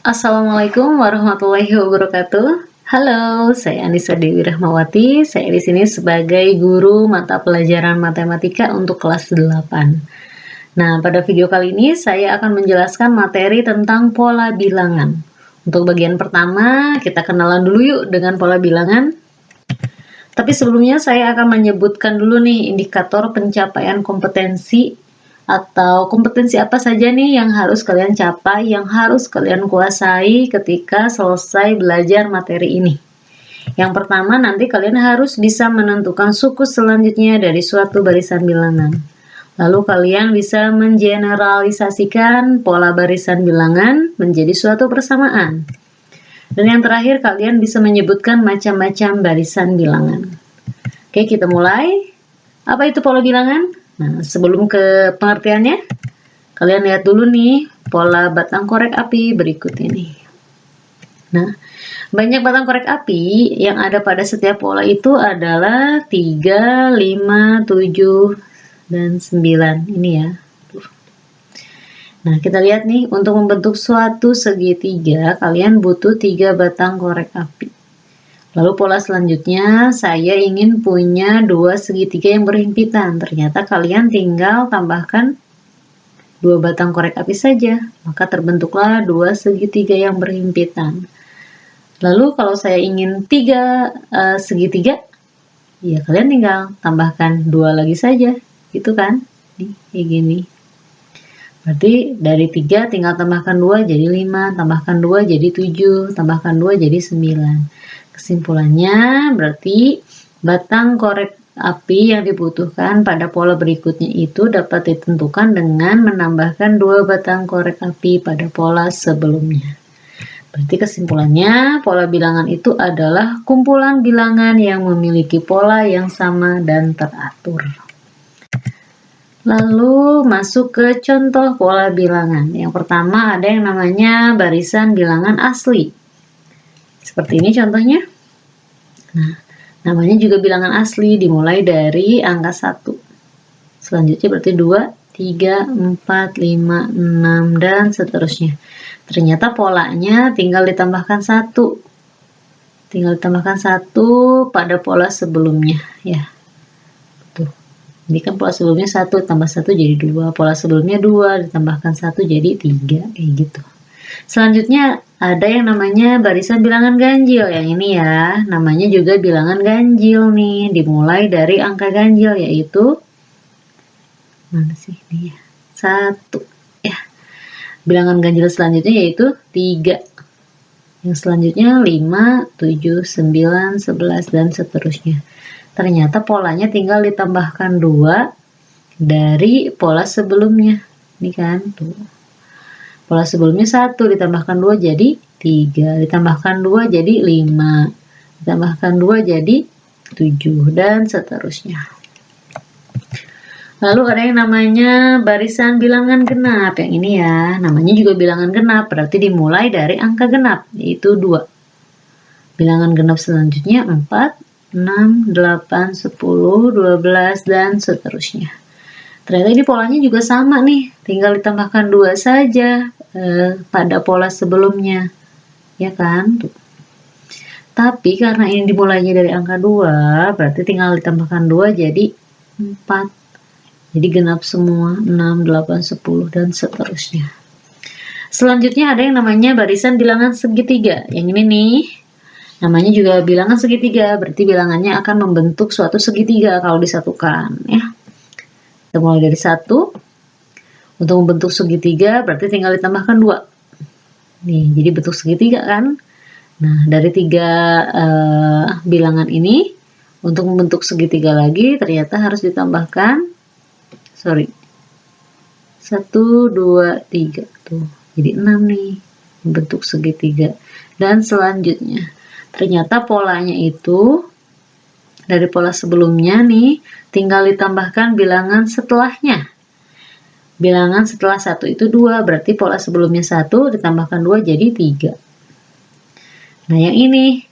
Assalamualaikum warahmatullahi wabarakatuh. Halo, saya Anissa Dewi Rahmawati. Saya di sini sebagai guru mata pelajaran matematika untuk kelas 8. Nah, pada video kali ini saya akan menjelaskan materi tentang pola bilangan. Untuk bagian pertama, kita kenalan dulu yuk dengan pola bilangan. Tapi sebelumnya saya akan menyebutkan dulu nih indikator pencapaian kompetensi atau kompetensi apa saja nih yang harus kalian capai, yang harus kalian kuasai ketika selesai belajar materi ini. Yang pertama, nanti kalian harus bisa menentukan suku selanjutnya dari suatu barisan bilangan. Lalu kalian bisa mengeneralisasikan pola barisan bilangan menjadi suatu persamaan. Dan yang terakhir, kalian bisa menyebutkan macam-macam barisan bilangan. Oke, kita mulai. Apa itu pola bilangan? Nah, sebelum ke pengertiannya, kalian lihat dulu nih pola batang korek api berikut ini. Nah, banyak batang korek api yang ada pada setiap pola itu adalah 3, 5, 7, dan 9. Ini ya. Nah, kita lihat nih, untuk membentuk suatu segitiga, kalian butuh 3 batang korek api. Lalu pola selanjutnya, saya ingin punya 2 segitiga yang berhimpitan. Ternyata kalian tinggal tambahkan 2 batang korek api saja. Maka terbentuklah 2 segitiga yang berhimpitan. Lalu kalau saya ingin 3 segitiga, ya kalian tinggal tambahkan 2 lagi saja. Gitu kan? Nih, kayak gini. Berarti dari 3 tinggal tambahkan 2 jadi 5, tambahkan 2 jadi 7, tambahkan 2 jadi 9. Kesimpulannya berarti batang korek api yang dibutuhkan pada pola berikutnya itu dapat ditentukan dengan menambahkan 2 batang korek api pada pola sebelumnya. Berarti kesimpulannya pola bilangan itu adalah kumpulan bilangan yang memiliki pola yang sama dan teratur. Lalu masuk ke contoh pola bilangan. Yang pertama ada yang namanya barisan bilangan asli. Seperti ini contohnya. Nah, namanya juga bilangan asli, dimulai dari angka 1. Selanjutnya berarti 2, 3, 4, 5, 6, dan seterusnya. Ternyata polanya tinggal ditambahkan 1. Tinggal ditambahkan 1 pada pola sebelumnya. Ya. Tuh. Ini kan pola sebelumnya 1, tambah 1 jadi 2. Pola sebelumnya 2, ditambahkan 1 jadi 3. Kayak gitu. Selanjutnya ada yang namanya barisan bilangan ganjil. Yang ini ya, namanya juga bilangan ganjil nih. Dimulai dari angka ganjil yaitu mana sih ini ya? 1 ya. Bilangan ganjil selanjutnya yaitu 3. Yang selanjutnya 5, 7, 9, 11 dan seterusnya. Ternyata polanya tinggal ditambahkan 2 dari pola sebelumnya. Ini kan tuh. Pola sebelumnya 1, ditambahkan 2 jadi 3, ditambahkan 2 jadi 5, ditambahkan 2 jadi 7, dan seterusnya. Lalu ada yang namanya barisan bilangan genap. Yang ini ya, namanya juga bilangan genap, berarti dimulai dari angka genap, yaitu 2. Bilangan genap selanjutnya 4, 6, 8, 10, 12, dan seterusnya. Ternyata ini polanya juga sama nih, tinggal ditambahkan 2 saja pada pola sebelumnya, ya kan? Tuh. Tapi karena ini dimulainya dari angka 2, berarti tinggal ditambahkan 2 jadi 4. Jadi genap semua, 6, 8, 10, dan seterusnya. Selanjutnya ada yang namanya barisan bilangan segitiga. Yang ini nih, namanya juga bilangan segitiga, berarti bilangannya akan membentuk suatu segitiga kalau disatukan, ya. Kita mulai dari 1. Untuk membentuk segitiga berarti tinggal ditambahkan 2. Nih, jadi bentuk segitiga kan. Nah, dari 3 bilangan ini untuk membentuk segitiga lagi ternyata harus ditambahkan 1, 2, 3 tuh. Jadi 6 nih membentuk segitiga. Dan selanjutnya ternyata polanya itu dari pola sebelumnya nih tinggal ditambahkan bilangan setelahnya. Bilangan setelah 1 itu 2, berarti pola sebelumnya 1 ditambahkan 2 jadi 3. Nah, yang ini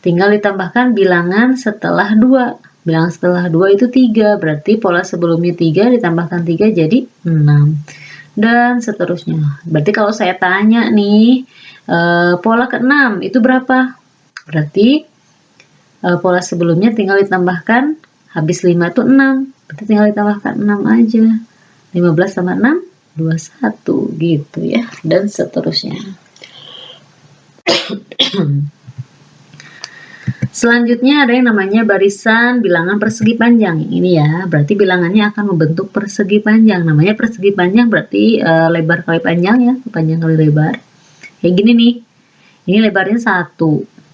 tinggal ditambahkan bilangan setelah 2. Bilangan setelah 2 itu 3, berarti pola sebelumnya 3 ditambahkan 3 jadi 6. Dan seterusnya. Berarti kalau saya tanya nih, Pola ke-6 itu berapa? Berarti pola sebelumnya tinggal ditambahkan, habis 5 itu 6, berarti tinggal ditambahkan 6 aja. 15 tambah 6, 21 gitu ya, dan seterusnya. Selanjutnya ada yang namanya barisan bilangan persegi panjang. Ini ya, berarti bilangannya akan membentuk persegi panjang. Namanya persegi panjang berarti lebar kali panjang ya, panjang kali lebar. Kayak gini nih. Ini lebarnya 1,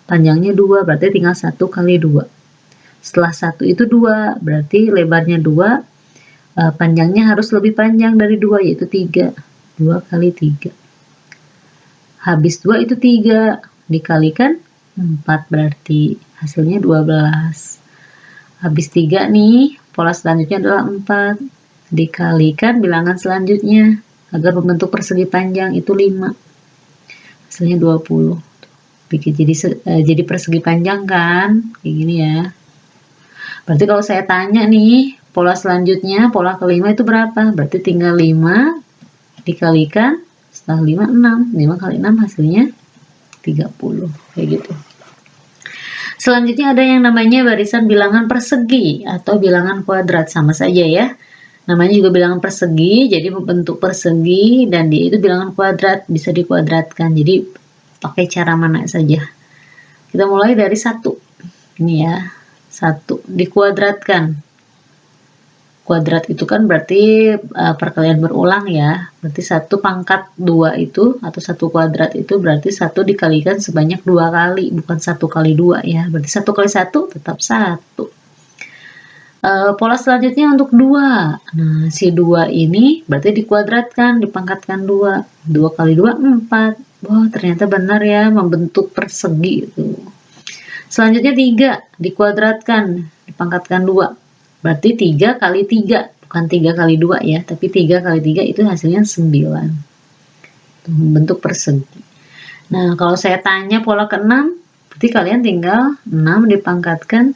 panjangnya 2, berarti tinggal 1 kali 2. Setelah 1 itu 2, berarti lebarnya 2, panjangnya harus lebih panjang dari 2, yaitu 3. 2 kali 3. Habis 2 itu 3, dikalikan 4, berarti hasilnya 12. Habis 3 nih, pola selanjutnya adalah 4. Dikalikan bilangan selanjutnya, agar membentuk persegi panjang itu 5. Hasilnya 20. Jadi persegi panjang kan, kayak gini ya. Berarti kalau saya tanya nih, pola selanjutnya, pola kelima itu berapa? Berarti tinggal 5 dikalikan, setelah 5, 6. 5 kali 6 hasilnya 30, kayak gitu. Selanjutnya ada yang namanya barisan bilangan persegi atau bilangan kuadrat, sama saja ya. Namanya juga bilangan persegi, jadi membentuk persegi, dan dia itu bilangan kuadrat, bisa dikuadratkan. Jadi pakai cara mana saja. Kita mulai dari 1. Ini ya, 1 dikuadratkan. Kuadrat itu kan berarti perkalian berulang ya. Berarti 1 pangkat 2 itu, atau 1 kuadrat itu berarti 1 dikalikan sebanyak 2 kali, bukan 1 kali 2 ya. Berarti 1 kali 1 tetap 1. Pola selanjutnya untuk 2. Nah, si 2 ini berarti dikuadratkan, dipangkatkan 2. 2 kali 2, 4. Wah, ternyata benar ya, membentuk persegi itu. Selanjutnya 3, dikuadratkan, dipangkatkan 2. Berarti 3 kali 3, bukan 3 kali 2 ya, tapi 3 kali 3 itu hasilnya 9. Membentuk persegi. Nah, kalau saya tanya pola ke-6, berarti kalian tinggal 6 dipangkatkan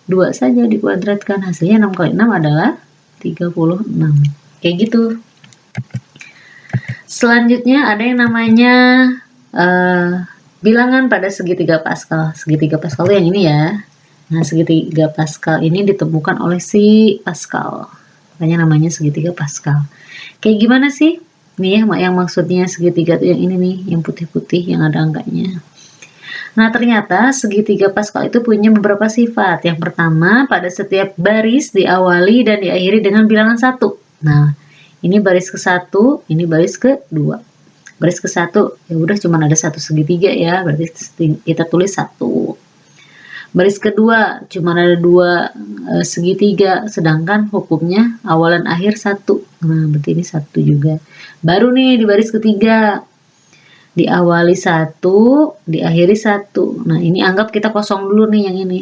2 saja, dikuadratkan. Hasilnya 6 kali 6 adalah 36. Kayak gitu. Selanjutnya ada yang namanya bilangan pada segitiga Pascal. Segitiga Pascal itu yang ini ya. Nah, segitiga Pascal ini ditemukan oleh si Pascal. Makanya namanya segitiga Pascal. Kayak gimana sih? Nih ya, yang maksudnya segitiga itu yang ini nih, yang putih-putih, yang ada angkanya. Nah, ternyata segitiga Pascal itu punya beberapa sifat. Yang pertama, pada setiap baris diawali dan diakhiri dengan bilangan 1. Nah, ini baris ke-1, ini baris ke-2. Baris ke-1, ya udah cuma ada 1 segitiga ya, berarti kita tulis 1. Baris kedua cuma ada 2 segitiga, sedangkan hukumnya awal dan akhir 1. Nah, berarti ini 1 juga. Baru nih di baris ketiga, diawali 1, diakhiri 1. Nah, ini anggap kita kosong dulu nih yang ini.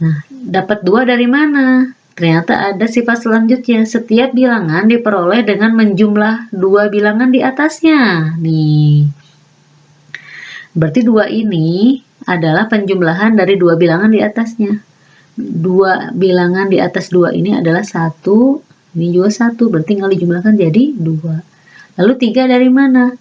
Nah, dapat 2 dari mana? Ternyata ada sifat selanjutnya. Setiap bilangan diperoleh dengan menjumlah 2 bilangan di atasnya. Nih. Berarti 2 ini adalah penjumlahan dari 2 bilangan di atasnya. 2 bilangan di atas 2 ini adalah 1, ini juga 1, berarti tinggal dijumlahkan jadi 2. Lalu 3 dari mana?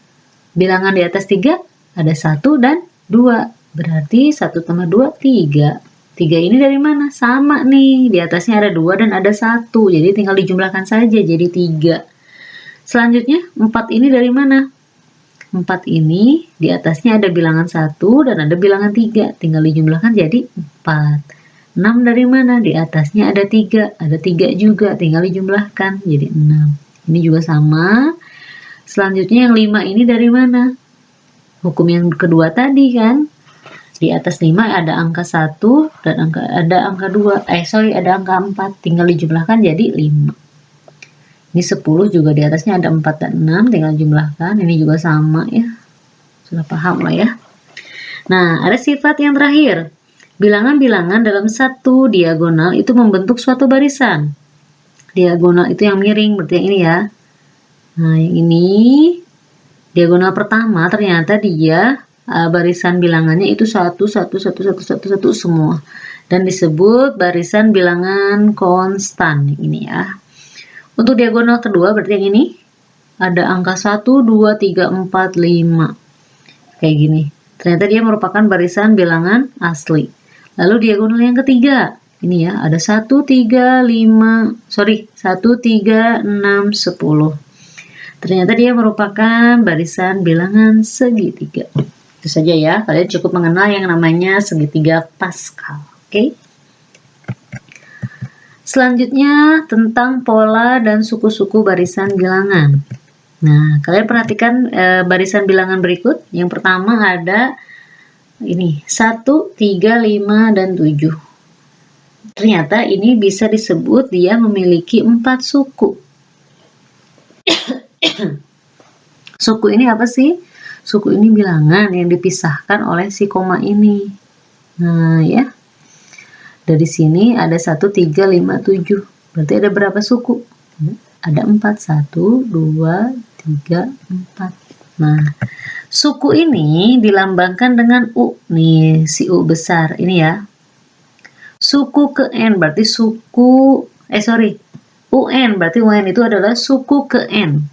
Bilangan di atas 3 ada 1 dan 2, berarti 1 tambah 2, 3. 3 ini dari mana? Sama nih, di atasnya ada 2 dan ada 1, jadi tinggal dijumlahkan saja jadi 3. Selanjutnya 4 ini dari mana? 4 ini di atasnya ada bilangan 1 dan ada bilangan 3, tinggal dijumlahkan jadi 4. 6 dari mana? Di atasnya ada 3 juga, tinggal dijumlahkan jadi 6. Ini juga sama. Selanjutnya yang 5 ini dari mana? Hukum yang kedua tadi kan. Di atas 5 ada angka 1 dan ada angka 2. Ada angka 4, tinggal dijumlahkan jadi 5. Ini 10 juga di atasnya ada 4 dan 6, tinggal jumlahkan. Ini juga sama ya. Sudah paham lah ya. Nah, ada sifat yang terakhir. Bilangan-bilangan dalam satu diagonal itu membentuk suatu barisan. Diagonal itu yang miring, berarti yang ini ya. Nah, yang ini diagonal pertama ternyata dia barisan bilangannya itu 1, 1, 1, 1, 1, 1 semua. Dan disebut barisan bilangan konstan. Ini ya. Untuk diagonal kedua berarti yang ini. ada angka 1, 2, 3, 4, 5. Kayak gini. Ternyata dia merupakan barisan bilangan asli. Lalu diagonal yang ketiga. Ini ya, ada 1, 3, 6, 10. Ternyata dia merupakan barisan bilangan segitiga. Itu saja ya, kalian cukup mengenal yang namanya segitiga Pascal. Oke? Selanjutnya tentang pola dan suku-suku barisan bilangan. Nah, kalian perhatikan barisan bilangan berikut. Yang pertama ada ini 1, 3, 5, dan 7. Ternyata ini bisa disebut dia memiliki 4 suku. Suku ini apa sih? Suku ini bilangan yang dipisahkan oleh si koma ini. Nah, ya. Dari sini ada 1, 3, 5, 7. Berarti ada berapa suku? Ada 4. 1, 2, 3, 4. Nah, suku ini dilambangkan dengan U. Nih, si U besar. Ini ya. Suku ke N berarti UN berarti UN itu adalah suku ke N.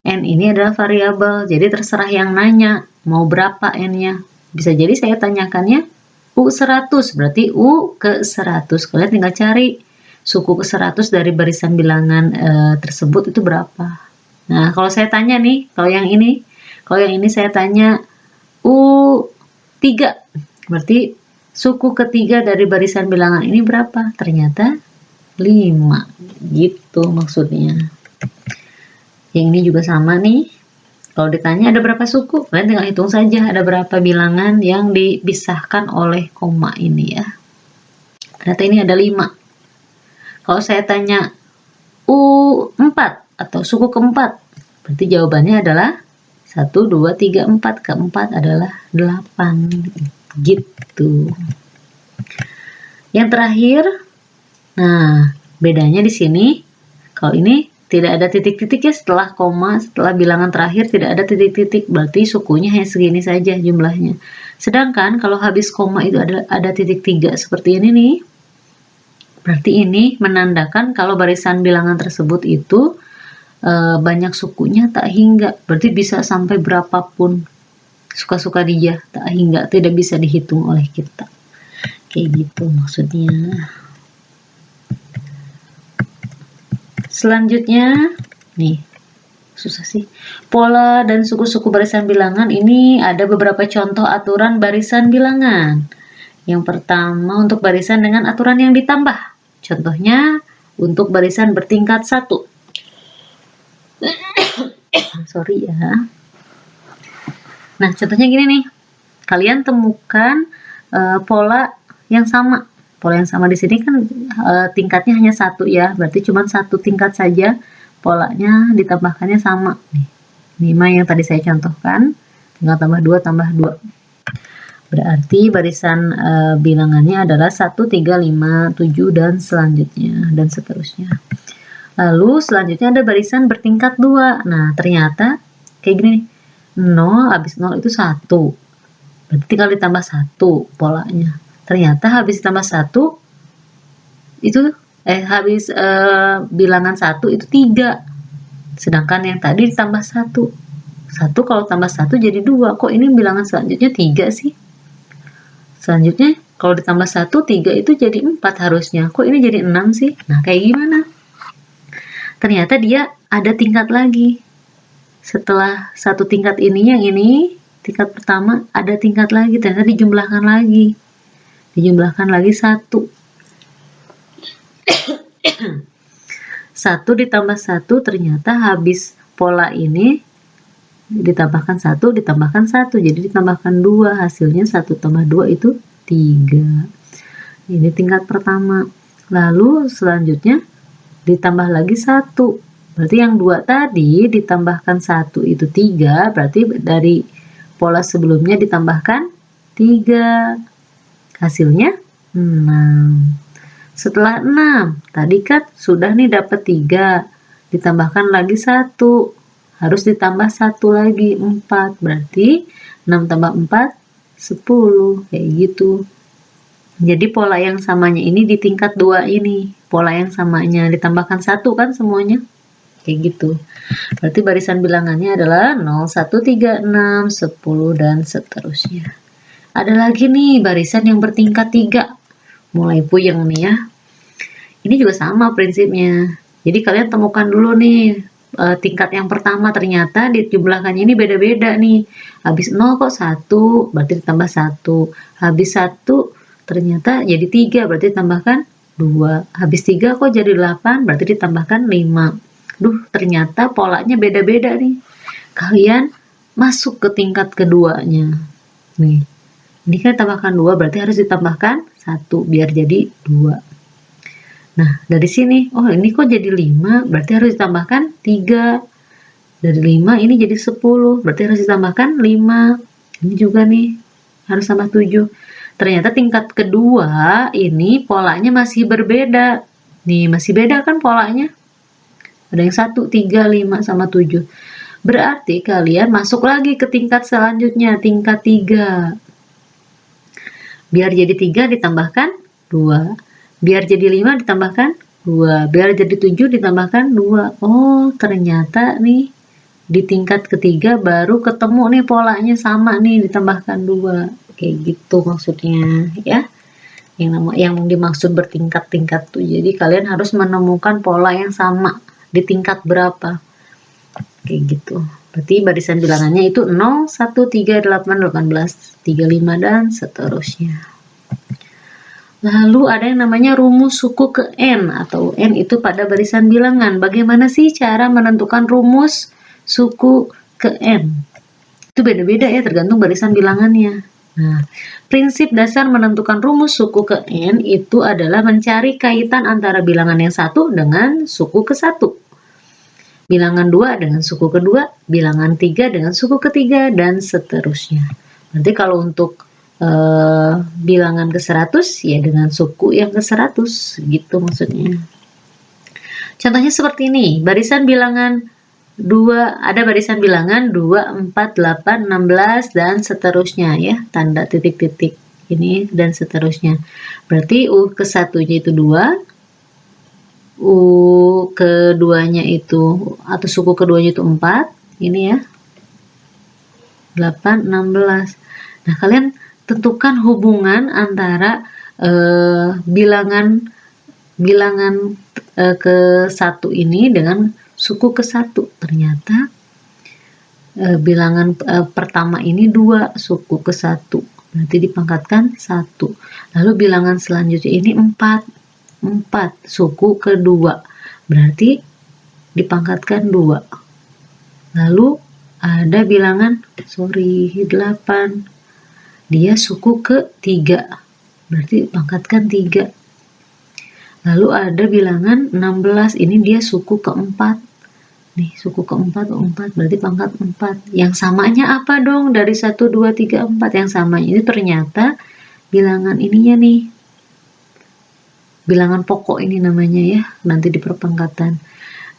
N ini adalah variabel, jadi terserah yang nanya mau berapa N-nya. Bisa jadi saya tanyakannya U100, berarti U ke 100. Kalian tinggal cari suku ke 100 dari barisan bilangan tersebut itu berapa. Nah, kalau saya tanya nih, kalau yang ini saya tanya U3, berarti suku ketiga dari barisan bilangan ini berapa? Ternyata 5, gitu maksudnya. Yang ini juga sama nih. Kalau ditanya ada berapa suku, kalian tinggal hitung saja ada berapa bilangan yang dipisahkan oleh koma ini ya. Ternyata ini ada 5. Kalau saya tanya U4 atau suku keempat, berarti jawabannya adalah 1, 2, 3, 4. Keempat adalah 8. Gitu. Yang terakhir, nah bedanya di sini, kalau ini tidak ada titik-titik ya setelah koma, setelah bilangan terakhir tidak ada titik-titik, berarti sukunya hanya segini saja jumlahnya. Sedangkan kalau habis koma itu ada titik 3 seperti ini nih, berarti ini menandakan kalau barisan bilangan tersebut itu banyak sukunya tak hingga, berarti bisa sampai berapapun suka-suka dia, tak hingga, tidak bisa dihitung oleh kita. Kayak gitu maksudnya. Selanjutnya, nih, susah sih. Pola dan suku-suku barisan bilangan ini ada beberapa contoh aturan barisan bilangan. Yang pertama untuk barisan dengan aturan yang ditambah. Contohnya untuk barisan bertingkat 1. Sorry ya. Nah, contohnya gini nih. Kalian temukan pola yang sama. Pola yang sama di sini kan tingkatnya hanya 1 ya, berarti cuma 1 tingkat saja, polanya ditambahkannya sama. Nih, 5 yang tadi saya contohkan, tinggal tambah 2, tambah 2. Berarti barisan bilangannya adalah 1, 3, 5, 7, dan selanjutnya, dan seterusnya. Lalu selanjutnya ada barisan bertingkat 2. Nah, ternyata kayak gini nih, 0 habis 0 itu 1. Berarti tinggal ditambah 1 polanya. Ternyata habis tambah 1 itu habis bilangan 1 itu 3. Sedangkan yang tadi ditambah 1. 1 kalau tambah 1 jadi 2. Kok ini bilangan selanjutnya 3 sih? Selanjutnya kalau ditambah 1, 3 itu jadi 4 harusnya. Kok ini jadi 6 sih? Nah, kayak gimana? Ternyata dia ada tingkat lagi. Setelah satu tingkat ini, yang ini tingkat pertama ada tingkat lagi, ternyata dijumlahkan lagi. Dijumlahkan lagi 1. 1 ditambah 1 ternyata habis pola ini ditambahkan 1, ditambahkan 1. Jadi ditambahkan 2, hasilnya 1 tambah 2 itu 3. Ini tingkat pertama. Lalu selanjutnya ditambah lagi 1. Berarti yang 2 tadi ditambahkan 1 itu 3, berarti dari pola sebelumnya ditambahkan 3. Hasilnya 6. Setelah 6, tadi kan sudah nih dapat 3, ditambahkan lagi 1, harus ditambah 1 lagi, 4. Berarti 6 tambah 4, 10, kayak gitu. Jadi pola yang samanya ini di tingkat 2 ini, pola yang samanya ditambahkan 1 kan semuanya. kayak gitu. Berarti barisan bilangannya adalah 0, 1, 3, 6, 10, dan seterusnya. Ada lagi nih barisan yang bertingkat 3. Mulai puyeng nih ya. Ini juga sama prinsipnya. Jadi kalian temukan dulu nih tingkat yang pertama, ternyata dijumlahkannya ini beda-beda nih. Habis 0 kok 1, berarti ditambah 1. Habis 1 ternyata jadi 3, berarti ditambahkan 2. Habis 3 kok jadi 8, berarti ditambahkan 5. Duh, ternyata polanya beda-beda nih. Kalian masuk ke tingkat keduanya. Nih, ini kan tambahkan 2, berarti harus ditambahkan 1 biar jadi 2. Nah, dari sini, oh ini kok jadi 5, berarti harus ditambahkan 3. Dari 5 ini jadi 10, berarti harus ditambahkan 5. Ini juga nih, harus tambah 7. Ternyata tingkat kedua ini polanya masih berbeda. Nih, masih beda kan polanya? Ada yang 1, 3, 5, sama 7. Berarti kalian masuk lagi ke tingkat selanjutnya, tingkat 3. Biar jadi 3 ditambahkan 2. Biar jadi 5 ditambahkan 2. Biar jadi 7 ditambahkan 2. Oh, ternyata nih di tingkat ketiga baru ketemu nih polanya sama nih, ditambahkan 2. Kayak gitu maksudnya ya. Yang dimaksud bertingkat-tingkat tuh. Jadi kalian harus menemukan pola yang sama di tingkat berapa, kayak gitu. Berarti barisan bilangannya itu 0, 1, 3, 8, 18, 35, dan seterusnya. Lalu ada yang namanya rumus suku ke N, atau N itu pada barisan bilangan. Bagaimana sih cara menentukan rumus suku ke N? Itu beda-beda ya, tergantung barisan bilangannya. Nah, prinsip dasar menentukan rumus suku ke N itu adalah mencari kaitan antara bilangan yang satu dengan suku ke satu, bilangan 2 dengan suku kedua, bilangan 3 dengan suku ketiga, dan seterusnya. Nanti kalau untuk bilangan ke 100 ya dengan suku yang ke 100 gitu maksudnya. Contohnya seperti ini, barisan bilangan 2, ada barisan bilangan 2, 4, 8, 16, dan seterusnya ya, tanda titik-titik ini dan seterusnya. Berarti U ke satunya itu 2, U keduanya itu atau suku keduanya itu 4, ini ya, 8, 16. Nah, kalian tentukan hubungan antara bilangan ke 1 ini dengan suku ke 1. Ternyata bilangan pertama ini 2, suku ke 1, berarti dipangkatkan 1. Lalu bilangan selanjutnya ini 4, suku kedua, berarti dipangkatkan 2. Lalu ada bilangan 8, dia suku ke 3, berarti dipangkatkan 3. Lalu ada bilangan 16, ini dia suku ke 4. Nih, suku keempat, 4, berarti pangkat 4. Yang samanya apa dong dari 1, 2, 3, 4? Yang samanya ini ternyata bilangan ininya nih. Bilangan pokok ini namanya ya, nanti di perpangkatan.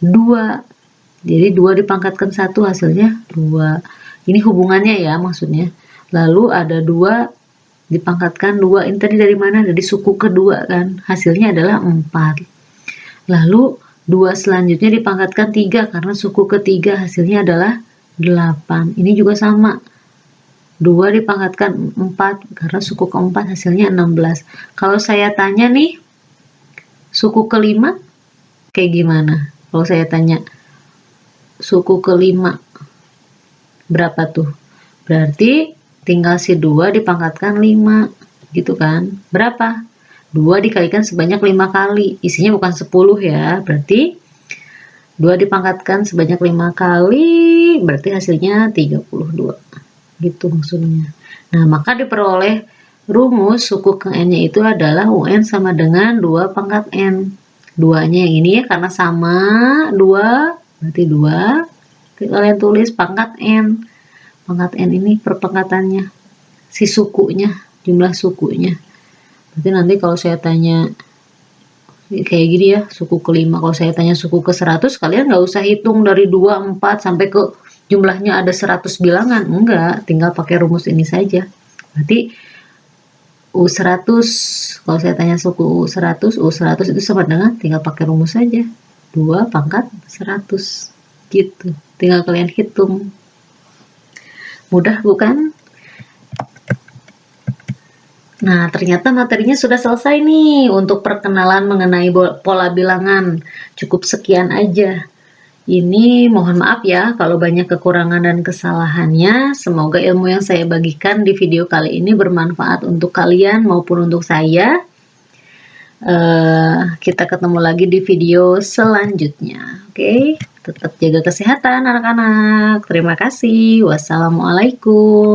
2. Jadi 2 dipangkatkan 1 hasilnya 2. Ini hubungannya ya maksudnya. Lalu ada 2 dipangkatkan 2. Ini tadi dari mana? Dari suku kedua kan. Hasilnya adalah 4. Lalu 2 selanjutnya dipangkatkan 3 karena suku ketiga, hasilnya adalah 8. Ini juga sama. 2 dipangkatkan 4 karena suku keempat, hasilnya 16. Kalau saya tanya nih, suku kelima kayak gimana? Kalau saya tanya suku kelima berapa tuh? Berarti tinggal si 2 dipangkatkan 5 gitu kan. Berapa? 2 dikalikan sebanyak 5 kali, isinya bukan 10 ya, berarti 2 dipangkatkan sebanyak 5 kali, berarti hasilnya 32, gitu maksudnya. Nah, maka diperoleh rumus suku ke N-nya itu adalah UN sama dengan 2 pangkat N. 2-nya yang ini ya, karena sama 2, berarti 2, kalian tulis pangkat N. Pangkat N ini perpangkatannya, si sukunya, jumlah sukunya. Berarti nanti kalau saya tanya kayak gini ya, suku kelima, kalau saya tanya suku ke 100, kalian nggak usah hitung dari 2, 4 sampai ke jumlahnya ada 100 bilangan, enggak, tinggal pakai rumus ini saja. Berarti U100, kalau saya tanya suku U100 itu sama dengan tinggal pakai rumus saja. 2 pangkat 100 gitu. Tinggal kalian hitung. Mudah bukan? Nah, ternyata materinya sudah selesai nih untuk perkenalan mengenai pola bilangan. Cukup sekian aja. Ini mohon maaf ya kalau banyak kekurangan dan kesalahannya. Semoga ilmu yang saya bagikan di video kali ini bermanfaat untuk kalian maupun untuk saya. Kita ketemu lagi di video selanjutnya. Oke, tetap jaga kesehatan anak-anak. Terima kasih. Wassalamualaikum.